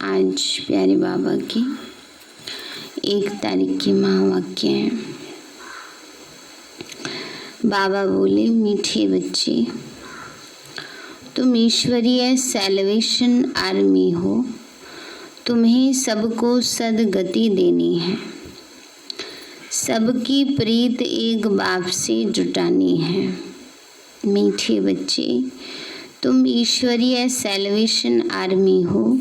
आज प्यारे बाबा की 1 तारीख की महावाक्य है। बाबा बोले, मीठे बच्चे, तुम ईश्वरीय सैल्वेशन आर्मी हो। तुम्हें सबको सदगति देनी है, सबकी प्रीत एक बाप से जुटानी है। मीठे बच्चे, तुम ईश्वरीय सैल्वेशन आर्मी हो।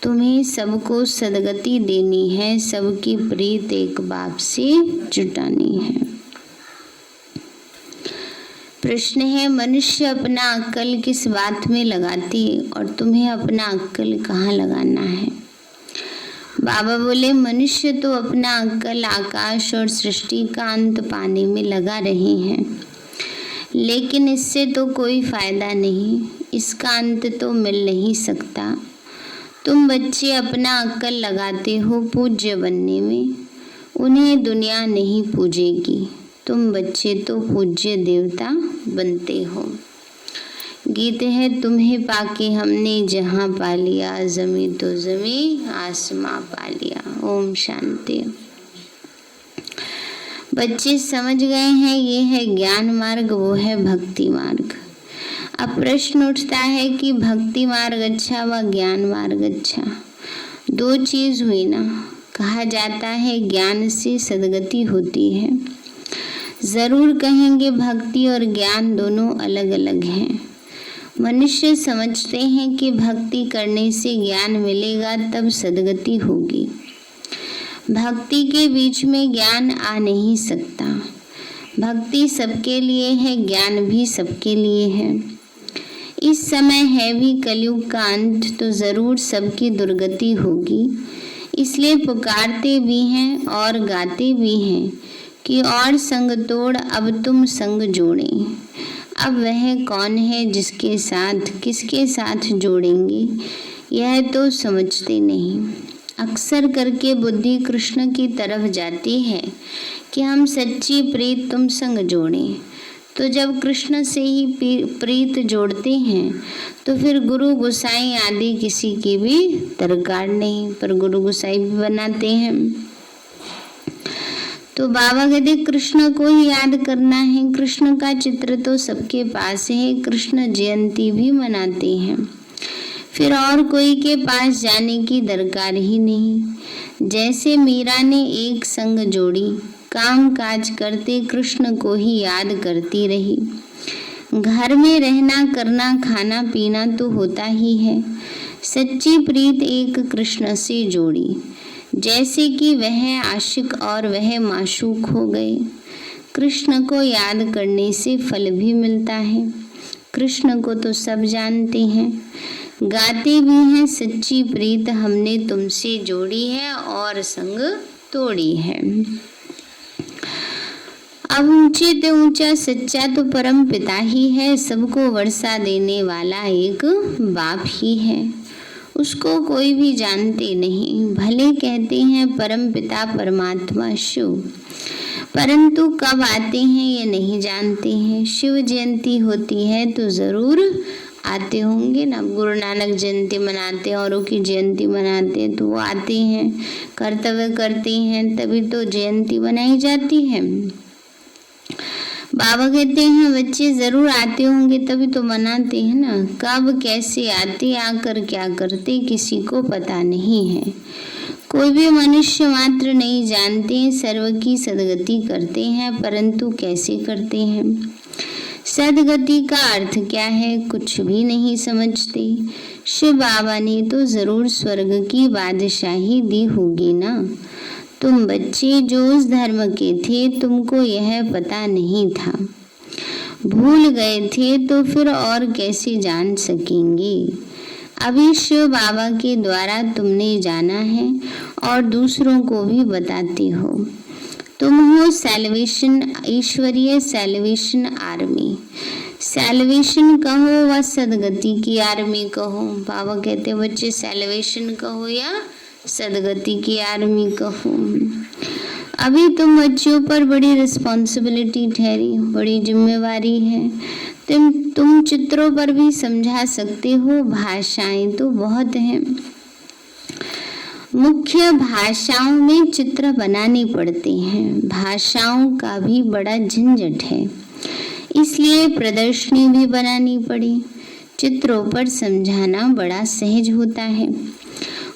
तुम्हें सबको सदगति देनी है, सबकी प्रीत एक बाप से जुटानी है। प्रश्न है, मनुष्य अपना अक्ल किस बात में लगाती है और तुम्हें अपना अक्ल कहाँ लगाना है? बाबा बोले, मनुष्य तो अपना अक्ल आकाश और सृष्टि का अंत पाने में लगा रहे हैं, लेकिन इससे तो कोई फायदा नहीं, इसका अंत तो मिल नहीं सकता। तुम बच्चे अपना अक्ल लगाते हो पूज्य बनने में, उन्हें दुनिया नहीं पूजेगी। तुम बच्चे तो पूज्य देवता बनते हो। गीत है, तुम्हें पाके हमने जहाँ पा लिया, जमी तो जमी आसमां पा लिया। ओम शांति। बच्चे समझ गए हैं, ये है ज्ञान मार्ग, वो है भक्ति मार्ग। अब प्रश्न उठता है कि भक्ति मार्ग अच्छा व ज्ञान मार्ग अच्छा? 2 चीज हुई ना। कहा जाता है ज्ञान से सदगति होती है। जरूर कहेंगे भक्ति और ज्ञान दोनों अलग अलग हैं। मनुष्य समझते हैं कि भक्ति करने से ज्ञान मिलेगा तब सदगति होगी। भक्ति के बीच में ज्ञान आ नहीं सकता। भक्ति सबके लिए है, ज्ञान भी सबके लिए है। इस समय है भी कलयुग का अंत, तो जरूर सबकी दुर्गति होगी। इसलिए पुकारते भी हैं और गाते भी हैं कि और संग तोड़ अब तुम संग जोड़े। अब वह कौन है जिसके साथ किसके साथ जोड़ेंगे, यह तो समझते नहीं। अक्सर करके बुद्धि कृष्ण की तरफ जाती है कि हम सच्ची प्रीत तुम संग जोड़ें। तो जब कृष्ण से ही प्रीत जोड़ते हैं तो फिर गुरु गोसाई आदि किसी की भी दरकार नहीं, पर गुरु गोसाई भी बनाते हैं। तो बाबा कहते कृष्ण को ही याद करना है। कृष्ण का चित्र तो सबके पास है, कृष्ण जयंती भी मनाते हैं। फिर और कोई के पास जाने की दरकार ही नहीं। जैसे मीरा ने एक संग जोड़ी, काम काज करते कृष्ण को ही याद करती रही। घर में रहना करना खाना पीना तो होता ही है। सच्ची प्रीत एक कृष्ण से जोड़ी, जैसे कि वह आशिक और वह माशूक हो गए। कृष्ण को याद करने से फल भी मिलता है। कृष्ण को तो सब जानते हैं, गाते भी हैं, सच्ची प्रीत हमने तुमसे जोड़ी है और संग तोड़ी है। अब ऊंचे ते ऊंचा सच्चा तो परम पिता ही है, सबको वर्षा देने वाला एक बाप ही है। उसको कोई भी जानते नहीं। भले कहते हैं परम पिता परमात्मा शिव, परंतु कब आते हैं ये नहीं जानते हैं। शिव जयंती होती है तो जरूर आते होंगे ना। गुरु नानक जयंती मनाते हैं, औरों की जयंती मनाते हैं, तो वो आते हैं, कर्तव्य करते हैं, तभी तो जयंती मनाई जाती है। बाबा कहते हैं बच्चे जरूर आते होंगे तभी तो मनाते हैं ना। कब कैसे आते, आकर क्या करते, किसी को पता नहीं है। कोई भी मनुष्य मात्र नहीं जानते। सर्व की सदगति करते हैं, परंतु कैसे करते हैं? सदगति का अर्थ क्या है, कुछ भी नहीं समझते। शिव बाबा ने तो जरूर स्वर्ग की बादशाही दी होगी ना। तुम बच्चे जो उस धर्म के थे, तुमको यह पता नहीं था, भूल गए थे, तो फिर और कैसे जान सकेंगे? अभी शिव बाबा के द्वारा तुमने जाना है और दूसरों को भी बताते हो। तुम हो सैल्वेशन, ईश्वरीय सैल्वेशन आर्मी। सैल्वेशन कहो व सदगति की आर्मी कहो। बाबा कहते बच्चे सैल्वेशन कहो या सदगति की आर्मी कहो। अभी तुम बच्चों पर बड़ी रिस्पॉन्सिबिलिटी ठहरी, बड़ी जिम्मेवारी है। तुम चित्रों पर भी समझा सकते हो, भाषाएं तो बहुत हैं। मुख्य भाषाओं में चित्र बनाने पड़ते हैं। भाषाओं का भी बड़ा झंझट है, इसलिए प्रदर्शनी भी बनानी पड़ी। चित्रों पर समझाना बड़ा सहज होता है।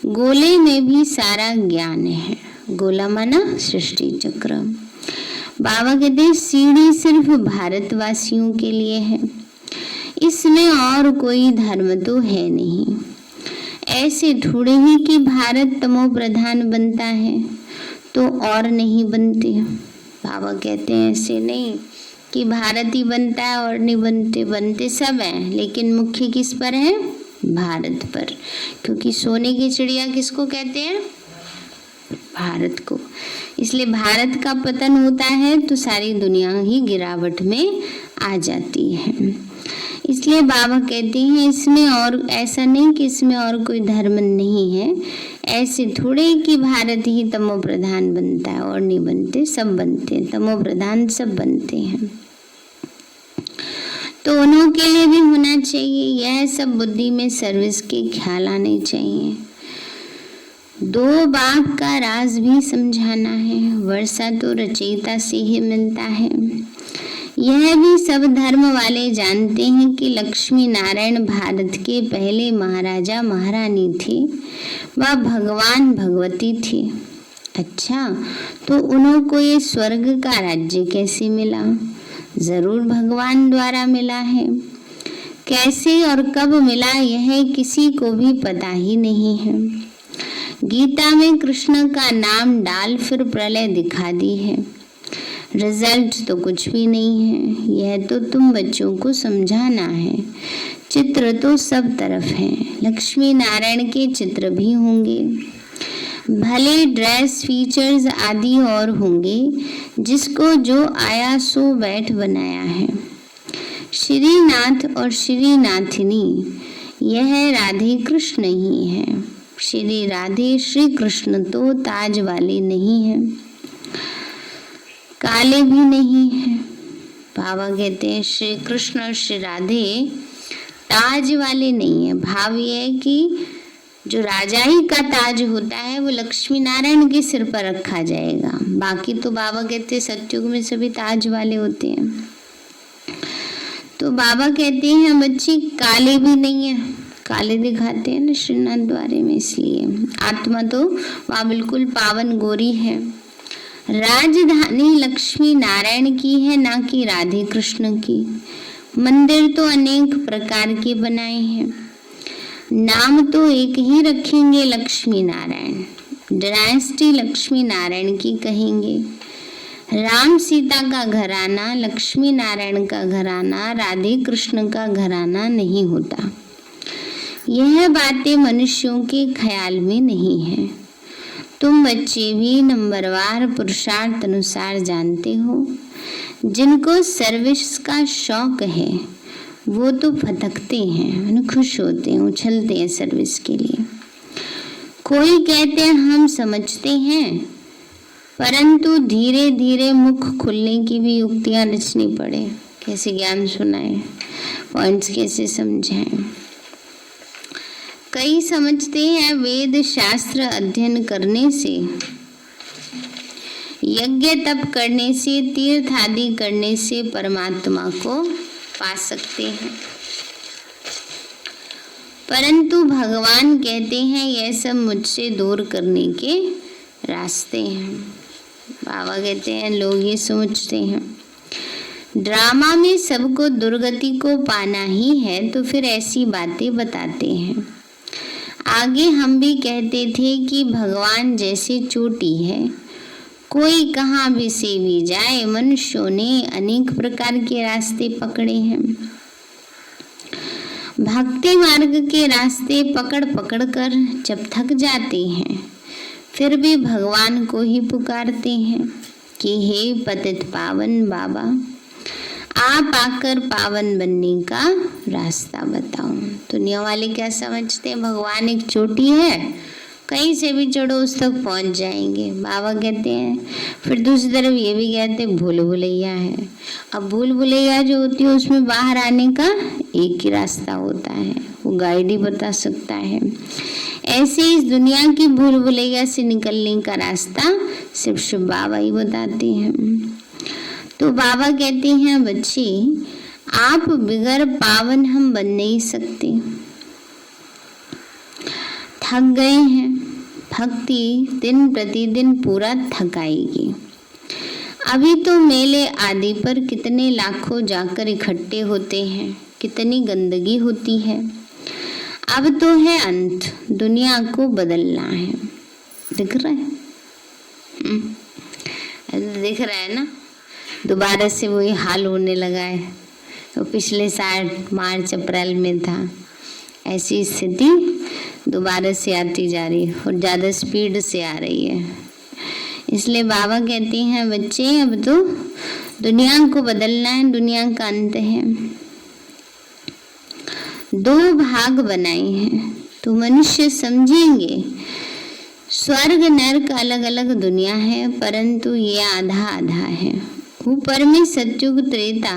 गोले में भी सारा ज्ञान है। गोला माना सृष्टि चक्र। बाबा कहते हैं सीढ़ी सिर्फ भारतवासियों के लिए है, इसमें और कोई धर्म तो है नहीं। ऐसे थोड़े ही कि भारत तमो प्रधान बनता है तो और नहीं बनते। बाबा कहते हैं ऐसे नहीं कि भारत ही बनता है और नहीं बनते, बनते सब हैं, लेकिन मुख्य किस पर है? भारत पर। क्योंकि सोने की चिड़िया किसको कहते हैं? भारत को। इसलिए भारत का पतन होता है तो सारी दुनिया ही गिरावट में आ जाती है। इसलिए बाबा कहते हैं इसमें और ऐसा नहीं कि इसमें और कोई धर्म नहीं है। ऐसे थोड़े कि भारत ही तमो प्रधान बनता है और नहीं बनते, सब बनते हैं, तमो प्रधान सब बनते हैं। तो उन्हों के लिए भी होना चाहिए। यह सब बुद्धि में सर्विस के ख्याल आने चाहिए। दो बाप का राज भी समझाना है। वर्षा तो रचयिता से ही मिलता है। यह भी सब धर्म वाले जानते हैं कि लक्ष्मी नारायण भारत के पहले महाराजा महारानी थे, वह भगवान भगवती थी। अच्छा, तो उन्हों को ये स्वर्ग का राज्य कैसे मिला? जरूर भगवान द्वारा मिला है। कैसे और कब मिला यह किसी को भी पता ही नहीं है। गीता में कृष्ण का नाम डाल फिर प्रलय दिखा दी है। रिजल्ट तो कुछ भी नहीं है। यह तो तुम बच्चों को समझाना है। चित्र तो सब तरफ हैं। लक्ष्मी नारायण के चित्र भी होंगे, भले ड्रेस फीचर्स आदि और होंगे, जिसको जो आया सो बैठ बनाया है। श्रीनाथ और श्रीनाथिनी यह राधे कृष्ण ही है। श्री राधे श्री कृष्ण तो ताज वाले नहीं है, काले भी नहीं है। बाबा कहते हैं श्री कृष्ण और श्री राधे ताज वाले नहीं है। भाव ये है कि जो राजा ही का ताज होता है वो लक्ष्मी नारायण के सिर पर रखा जाएगा। बाकी तो बाबा कहते हैं सत्युग में सभी ताज वाले होते हैं। तो बाबा कहते हैं बच्ची काले भी नहीं है, काले दिखाते हैं ना श्रीनाथ द्वारे में, इसलिए आत्मा तो वहाँ बिल्कुल पावन गोरी है। राजधानी लक्ष्मी नारायण की है, ना कि राधे कृष्ण की। मंदिर तो अनेक प्रकार के बनाए हैं, नाम तो एक ही रखेंगे लक्ष्मी नारायण। डायनेस्टी लक्ष्मी नारायण की कहेंगे। राम सीता का घराना, लक्ष्मी नारायण का घराना, राधे कृष्ण का घराना नहीं होता। यह बातें मनुष्यों के ख्याल में नहीं है। तुम बच्चे भी नंबरवार पुरुषार्थ अनुसार जानते हो। जिनको सर्विस का शौक है वो तो फटकते हैं, खुश होते हैं, उछलते हैं सर्विस के लिए। कोई कहते हैं हम समझते हैं, परंतु धीरे धीरे मुख खुलने की भी युक्तियां रचनी पड़े। कैसे ज्ञान सुनाए, पॉइंट्स कैसे समझाएं। कई समझते हैं वेद शास्त्र अध्ययन करने से, यज्ञ तप करने से, तीर्थ आदि करने से परमात्मा को पा सकते हैं। परंतु भगवान कहते हैं यह सब मुझसे दूर करने के रास्ते हैं। बाबा कहते हैं लोग ये सोचते हैं ड्रामा में सबको दुर्गति को पाना ही है, तो फिर ऐसी बातें बताते हैं। आगे हम भी कहते थे कि भगवान जैसे चोटी है, कोई कहाँ भी से भी जाए। मनुष्यों ने अनेक प्रकार के रास्ते पकड़े हैं। भक्ति मार्ग के रास्ते पकड़ पकड़ कर जब थक जाते हैं, फिर भी भगवान को ही पुकारते हैं कि हे पतित पावन बाबा, आप आकर पावन बनने का रास्ता बताओ। दुनिया वाले क्या समझते हैं, भगवान एक चोटी है कहीं से भी चढ़ो उस तक पहुंच जाएंगे, बाबा कहते हैं। फिर दूसरी तरफ ये भी कहते हैं भूल भुलैया है। अब भूल भुलैया जो होती है उसमें बाहर आने का एक ही रास्ता होता है, वो गाइड ही बता सकता है। ऐसे इस दुनिया की भूल भुलैया से निकलने का रास्ता सिर्फ शिव बाबा ही बताते हैं। तो बाबा कहते हैं बच्चे, आप बिगर पावन हम बन नहीं सकते। थक गए हैं, भक्ति दिन प्रतिदिन पूरा थकाएगी। अभी तो मेले आदि पर कितने लाखों जाकर इकट्ठे होते हैं, कितनी गंदगी होती है। अब तो है अंत, दुनिया को बदलना है। दिख रहा है? दिख रहा है ना? दोबारा से वही हाल होने लगा है। तो पिछले साल मार्च अप्रैल में था, ऐसी स्थिति दोबारा से आती जा रही है और ज़्यादा स्पीड से आ रही है। इसलिए बाबा कहते हैं बच्चे, अब तो दुनिया को बदलना है, दुनिया का अंत है। 2 भाग बनाए हैं तो मनुष्य समझेंगे स्वर्ग नरक अलग अलग दुनिया है, परंतु ये आधा आधा है। ऊपर में सतयुग त्रेता,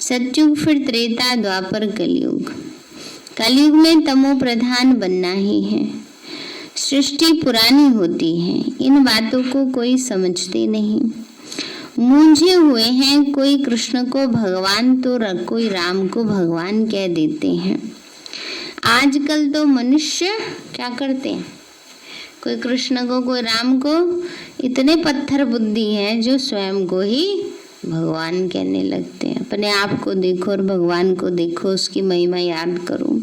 सतयुग फिर त्रेता द्वापर कलयुग। कलयुग में तमो प्रधान बनना ही है। सृष्टि पुरानी होती है, इन बातों को कोई समझते नहीं। मूंझे हुए हैं, कोई कृष्ण को भगवान तो कोई राम को भगवान कह देते हैं। आजकल तो मनुष्य क्या करते हैं, कोई कृष्ण को कोई राम को, इतने पत्थर बुद्धि है जो स्वयं को ही भगवान कहने लगते हैं। अपने आप को देखो और भगवान को देखो, उसकी महिमा याद करो।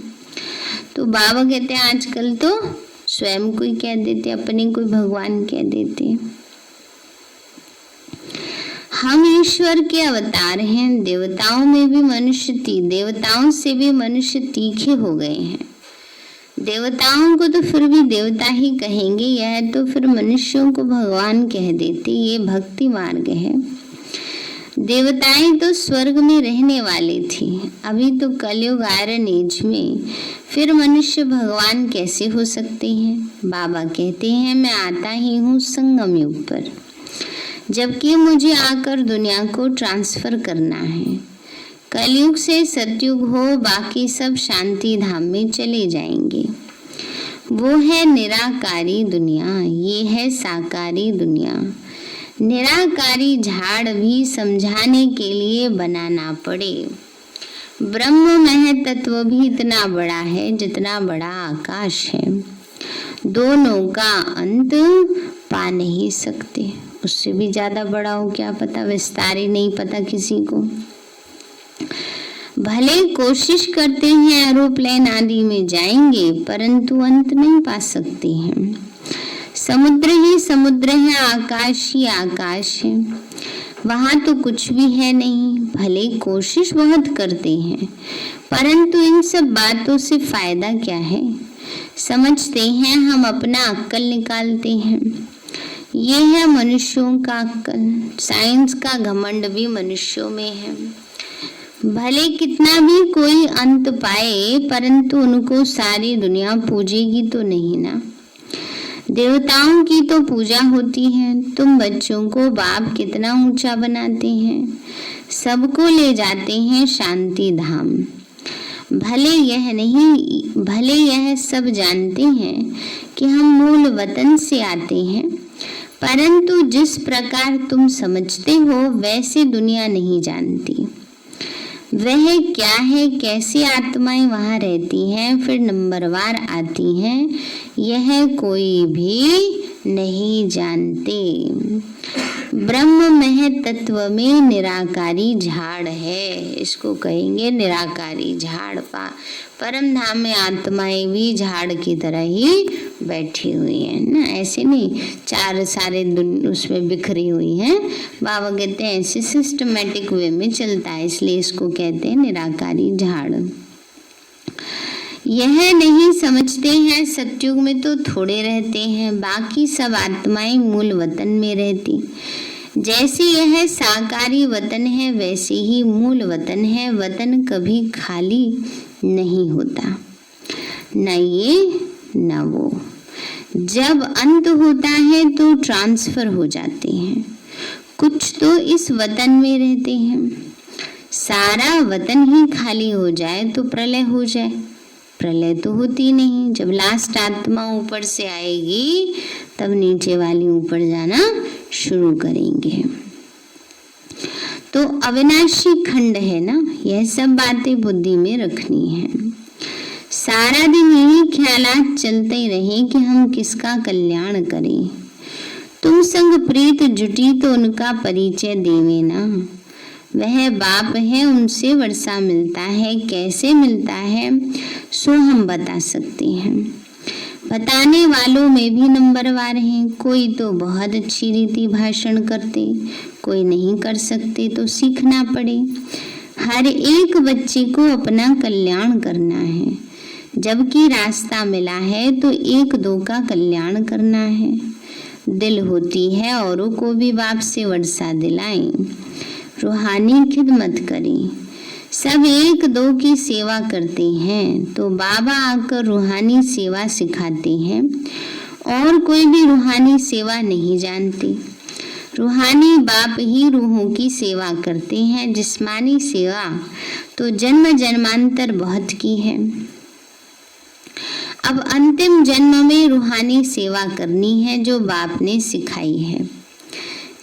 तो बाबा कहते हैं आजकल तो स्वयं को ही कह देते, अपने को भगवान कह देते। हम ईश्वर के अवतार हैं, देवताओं में भी मनुष्य देवताओं से भी मनुष्य तीखे हो गए हैं। देवताओं को तो फिर भी देवता ही कहेंगे, यह तो फिर मनुष्यों को भगवान कह देते। ये भक्ति मार्ग है। देवताएं तो स्वर्ग में रहने वाली थी, अभी तो कलयुग आयरन एज में फिर मनुष्य भगवान कैसे हो सकते हैं। बाबा कहते हैं मैं आता ही हूँ संगम युग पर, जबकि मुझे आकर दुनिया को ट्रांसफर करना है। कलयुग से सतयुग हो, बाकी सब शांति धाम में चले जाएंगे। वो है निराकारी दुनिया, ये है साकारी दुनिया। निराकारी झाड़ भी समझाने के लिए बनाना पड़े। ब्रह्म में तत्व भी इतना बड़ा है जितना बड़ा आकाश है। दोनों का अंत पा नहीं सकते, उससे भी ज्यादा बड़ा हो क्या पता, विस्तार ही नहीं पता किसी को। भले कोशिश करते हैं एरोप्लेन आदि में जाएंगे, परंतु अंत नहीं पा सकते हैं। समुद्र ही समुद्र है, आकाश ही आकाश है, वहां तो कुछ भी है नहीं। भले कोशिश बहुत करते हैं, परंतु इन सब बातों से फायदा क्या है। समझते हैं हम, अपना अक्कल निकालते हैं। ये है मनुष्यों का अक्कल। साइंस का घमंड भी मनुष्यों में है। भले कितना भी कोई अंत पाए, परंतु उनको सारी दुनिया पूजेगी तो नहीं ना। देवताओं की तो पूजा होती है। तुम बच्चों को बाप कितना ऊंचा बनाते हैं, सबको ले जाते हैं शांति धाम। भले यह सब जानते हैं कि हम मूल वतन से आते हैं, परंतु जिस प्रकार तुम समझते हो वैसे दुनिया नहीं जानती। वह क्या है, कैसे आत्माएं वहां रहती हैं, फिर नंबरवार आती हैं, यह कोई भी नहीं जानते। ब्रह्म में तत्व में निराकारी झाड़ है, इसको कहेंगे निराकारी झाड़। परम धाम में आत्माएं भी झाड़ की तरह ही बैठी हुई है ना, ऐसे नहीं चार सारे उसमें बिखरी हुई हैं। बाबा कहते हैं ऐसे सिस्टमेटिक वे में चलता है, इसलिए इसको कहते हैं निराकारी झाड़। यह नहीं समझते हैं सतयुग में तो थोड़े रहते हैं, बाकी सब आत्माएं मूल वतन में रहती। जैसे यह साकारी वतन है वैसे ही मूल वतन है। वतन कभी खाली नहीं होता, न ये न वो। जब अंत होता है तो ट्रांसफर हो जाते हैं। कुछ तो इस वतन में रहते हैं। सारा वतन ही खाली हो जाए तो प्रलय हो जाए। प्रलय तो होती नहीं। जब लास्ट आत्मा ऊपर से आएगी तब नीचे वाली ऊपर जाना शुरू करेंगे। तो अविनाशी खंड है ना, यह सब बातें बुद्धि में रखनी है। सारा दिन यही ख्यालात चलते ही रहे कि हम किसका कल्याण करें। तुम संग प्रीत जुटी तो उनका परिचय देवे ना। वह बाप है, उनसे वर्षा मिलता है। कैसे मिलता है सो हम बता सकते हैं। बताने वालों में भी नंबरवार हैं। कोई तो बहुत अच्छी रीति भाषण करते, कोई नहीं कर सकते तो सीखना पड़े। हर एक बच्चे को अपना कल्याण करना है। जबकि रास्ता मिला है तो एक दो का कल्याण करना है। दिल होती है औरों को भी बाप से वर्षा दिलाएं। रूहानी खिदमत करें। सब एक दो की सेवा करते हैं तो बाबा आकर रूहानी सेवा सिखाते हैं। और कोई भी रूहानी सेवा नहीं जानते। रूहानी बाप ही रूहों की सेवा करते हैं। जिस्मानी सेवा तो जन्म जन्मांतर बहुत की है। अब अंतिम जन्म में रूहानी सेवा करनी है जो बाप ने सिखाई है।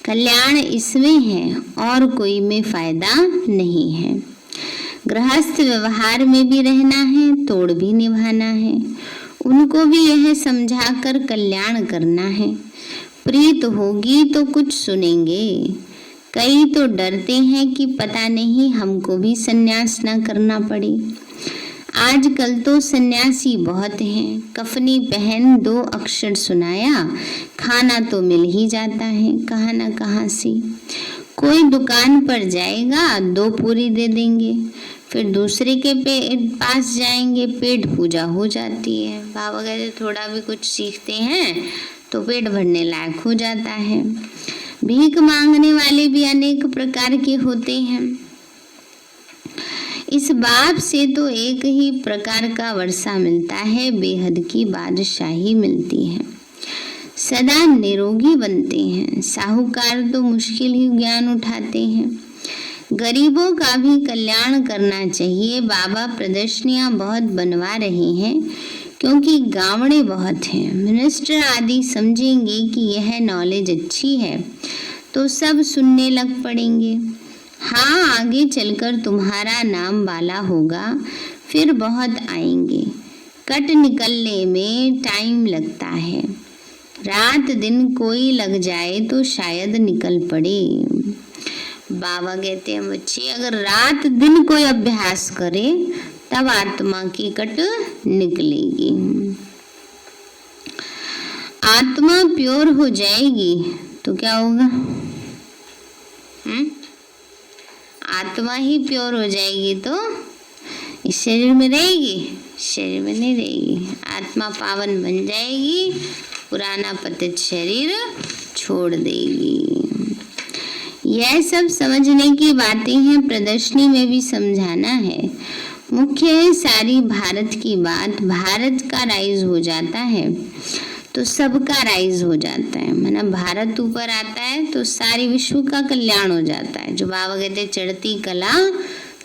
कल्याण इसमें है और कोई में फायदा नहीं है। गृहस्थ व्यवहार में भी रहना है, तोड़ भी निभाना है। उनको भी यह समझाकर कल्याण करना है। प्रीत होगी तो कुछ सुनेंगे। कई तो डरते हैं कि पता नहीं हमको भी सन्यास ना करना पड़े। आजकल तो सन्यासी बहुत हैं। कफनी पहन 2 अक्षर सुनाया, खाना तो मिल ही जाता है कहाँ ना कहाँ से। कोई दुकान पर जाएगा 2 पूरी दे देंगे, फिर दूसरे के पास जाएंगे, पेट पूजा हो जाती है। बाबा कहते थोड़ा भी कुछ सीखते हैं तो पेट भरने लायक हो जाता है। भीख मांगने वाले भी अनेक प्रकार के होते हैं। इस बाप से तो एक ही प्रकार का वर्षा मिलता है, बेहद की बादशाही मिलती है। सदा निरोगी बनते हैं। साहूकार तो मुश्किल ही ज्ञान उठाते हैं। गरीबों का भी कल्याण करना चाहिए। बाबा प्रदर्शनियां बहुत बनवा रहे हैं क्योंकि गावड़े बहुत हैं। मिनिस्टर आदि समझेंगे कि यह नॉलेज अच्छी है तो सब सुनने लग पड़ेंगे। हाँ, आगे चलकर तुम्हारा नाम वाला होगा, फिर बहुत आएंगे। कट निकलने में टाइम लगता है। रात दिन कोई लग जाए तो शायद निकल पड़े। बाबा कहते हैं बच्चे अगर रात दिन कोई अभ्यास करे तब आत्मा की कट निकलेगी। आत्मा प्योर हो जाएगी तो क्या होगा? आत्मा ही प्योर हो जाएगी तो इस शरीर में रहेगी, शरीर में नहीं रहेगी। आत्मा पावन बन जाएगी, पुराना पतित शरीर छोड़ देगी। यह सब समझने की बातें हैं, प्रदर्शनी में भी समझाना है। मुख्य है सारी भारत की बात। भारत का राइज हो जाता है तो सबका राइज हो जाता है। मतलब भारत ऊपर आता है तो सारी विश्व का कल्याण हो जाता है। जो बाबा कहते चढ़ती कला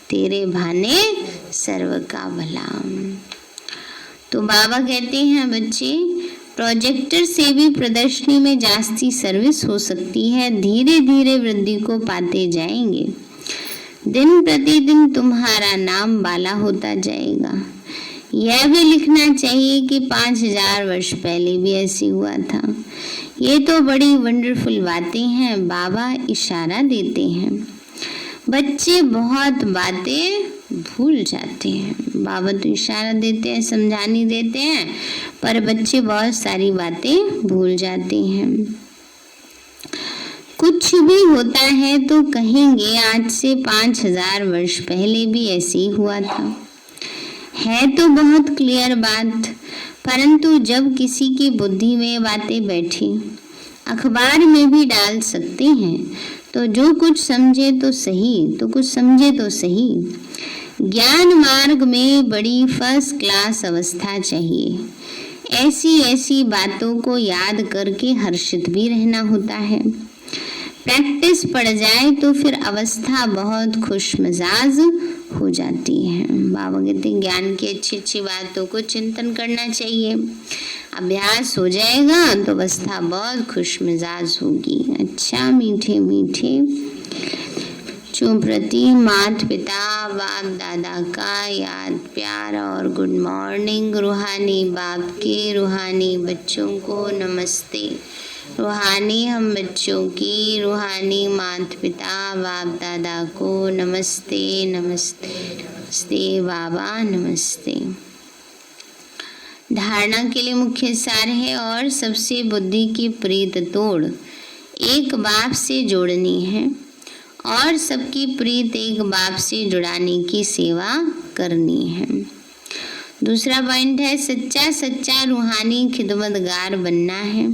तेरे भाने सर्व का भला। तो बाबा कहते हैं बच्चे प्रोजेक्टर से भी प्रदर्शनी में जास्ती सर्विस हो सकती है। धीरे धीरे वृद्धि को पाते जाएंगे। दिन प्रतिदिन तुम्हारा नाम बाला होता जाएगा। यह भी लिखना चाहिए कि 5000 वर्ष पहले भी ऐसी हुआ था। ये तो बड़ी वंडरफुल बातें हैं। बाबा इशारा देते हैं। बच्चे बहुत बातें भूल जाते हैं। बाबा तो इशारा देते हैं, समझानी देते हैं, पर बच्चे बहुत सारी बातें भूल जाते हैं। कुछ भी होता है तो कहेंगे आज से 5000 वर्ष पहले भी ऐसे ही हुआ था। है तो बहुत क्लियर बात, परंतु जब किसी की बुद्धि में बातें बैठी, अखबार में भी डाल सकते हैं तो जो कुछ समझे तो सही, तो कुछ समझे तो सही। ज्ञान मार्ग में बड़ी फर्स्ट क्लास अवस्था चाहिए। ऐसी ऐसी बातों को याद करके हर्षित भी रहना होता है। प्रैक्टिस पड़ जाए तो फिर अवस्था बहुत खुश मिजाज हो जाती है। बाबा कहते हैं ज्ञान की अच्छी अच्छी बातों को चिंतन करना चाहिए। अभ्यास हो जाएगा तो अवस्था बहुत खुश मिजाज होगी। अच्छा, मीठे मीठे बच्चों प्रति माता पिता बाप दादा का याद प्यार और गुड मॉर्निंग। रूहानी बाप के रूहानी बच्चों को नमस्ते। रूहानी हम बच्चों की रूहानी माता पिता बाप दादा को नमस्ते नमस्ते नमस्ते बाबा नमस्ते। धारणा के लिए मुख्य सार है और सबसे बुद्धि की प्रीत तोड़ एक बाप से जोड़नी है और सबकी प्रीत एक बाप से जुड़ाने की सेवा करनी है। दूसरा पॉइंट है सच्चा सच्चा रूहानी खिदमतगार बनना है।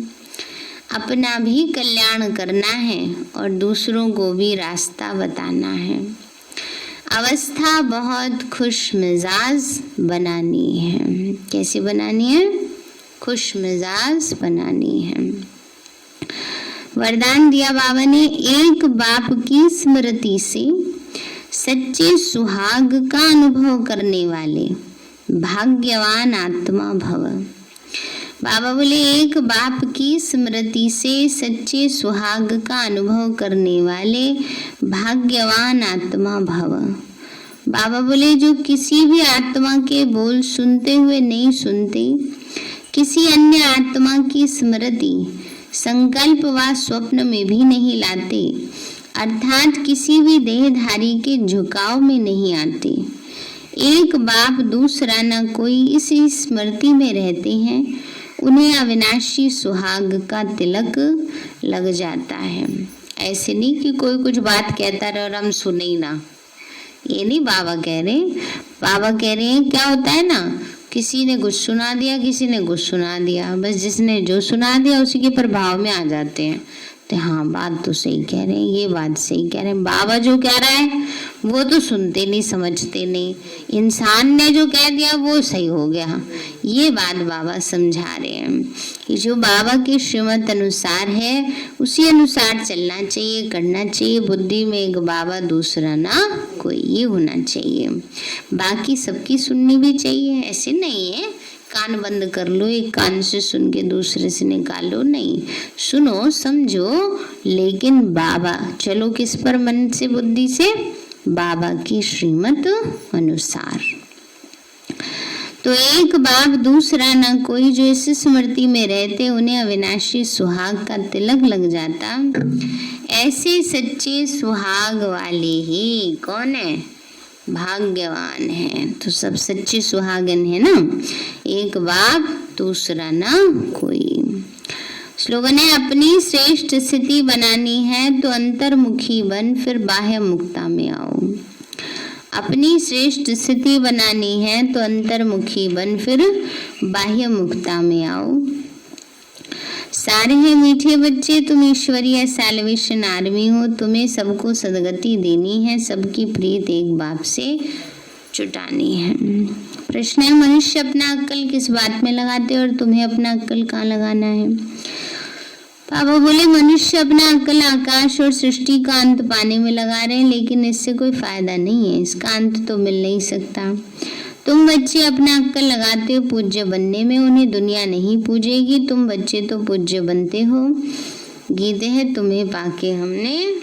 अपना भी कल्याण करना है और दूसरों को भी रास्ता बताना है। अवस्था बहुत खुश मिजाज बनानी है। कैसे बनानी है? खुश मिजाज बनानी है। वरदान दिया बाबा ने, एक बाप की स्मृति से सच्चे सुहाग का अनुभव करने वाले भाग्यवान आत्मा भव। बाबा बोले एक बाप की स्मृति से सच्चे सुहाग का अनुभव करने वाले भाग्यवान आत्मा भव। बाबा बोले जो किसी भी आत्मा के बोल सुनते हुए नहीं सुनते, किसी अन्य आत्मा की स्मृति संकल्प व स्वप्न में भी नहीं लाते, अर्थात किसी भी देहधारी के झुकाव में नहीं आते। एक बाप दूसरा न कोई इस स्मृति में रहते हैं, उन्हें अविनाशी सुहाग का तिलक लग जाता है। ऐसे नहीं कि कोई कुछ बात कहता रहे और हम सुने ही ना, ये नहीं बाबा कह रहे। बाबा कह रहे हैं क्या होता है ना, किसी ने कुछ सुना दिया, किसी ने कुछ सुना दिया, बस जिसने जो सुना दिया उसी के प्रभाव में आ जाते हैं। तो हाँ बात तो सही कह रहे हैं, ये बात सही कह रहे हैं। बाबा जो कह रहा है वो तो सुनते नहीं समझते नहीं, इंसान ने जो कह दिया वो सही हो गया। ये बात बाबा समझा रहे हैं कि जो बाबा के श्रीमत अनुसार है उसी अनुसार चलना चाहिए, करना चाहिए। बुद्धि में एक बाबा दूसरा ना कोई, ये होना चाहिए। बाकी सबकी सुननी भी चाहिए, ऐसे नहीं है कान बंद कर लो, एक कान से सुन के दूसरे से निकालो, नहीं, सुनो समझो, लेकिन बाबा चलो किस पर? मन से बुद्धि से, बाबा की श्रीमत अनुसार। तो एक बाप दूसरा न कोई, जो इस स्मृति में रहते उन्हें अविनाशी सुहाग का तिलक लग जाता। ऐसे सच्चे सुहाग वाले ही कौन है? भाग्यवान है। तो सब सच्चे सुहागन है ना, एक बाप दूसरा ना कोई। स्लोगन है अपनी श्रेष्ठ स्थिति बनानी है तो अंतर्मुखी बन फिर बाह्य मुक्ता में आओ। अपनी श्रेष्ठ स्थिति बनानी है तो अंतर्मुखी बन फिर बाह्य मुक्ता में आओ। सारे हैं मीठे बच्चे, तुम ईश्वरीय सैल्वेशन आर्मी हो, तुम्हें सबको सदगति देनी है, सबकी प्रीत एक बाप से जुटानी है। प्रश्न है मनुष्य अपना अक्ल किस बात में लगाते और तुम्हें अपना अक्ल कहाँ लगाना है? बाबा बोले मनुष्य अपना अक्ल आकाश और सृष्टि का अंत पाने में लगा रहे हैं, लेकिन इससे कोई फायदा नहीं है, इसका अंत तो मिल नहीं सकता। तुम बच्चे अपना अक्ल लगाते हो पूज्य बनने में, उन्हें दुनिया नहीं पूजेगी, तुम बच्चे तो पूज्य बनते हो। गीते हैं तुम्हें पाके हमने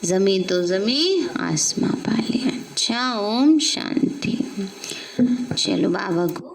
जमी तो जमी आसमां पा लिया। अच्छा, ओम शांति। चलो बाबा को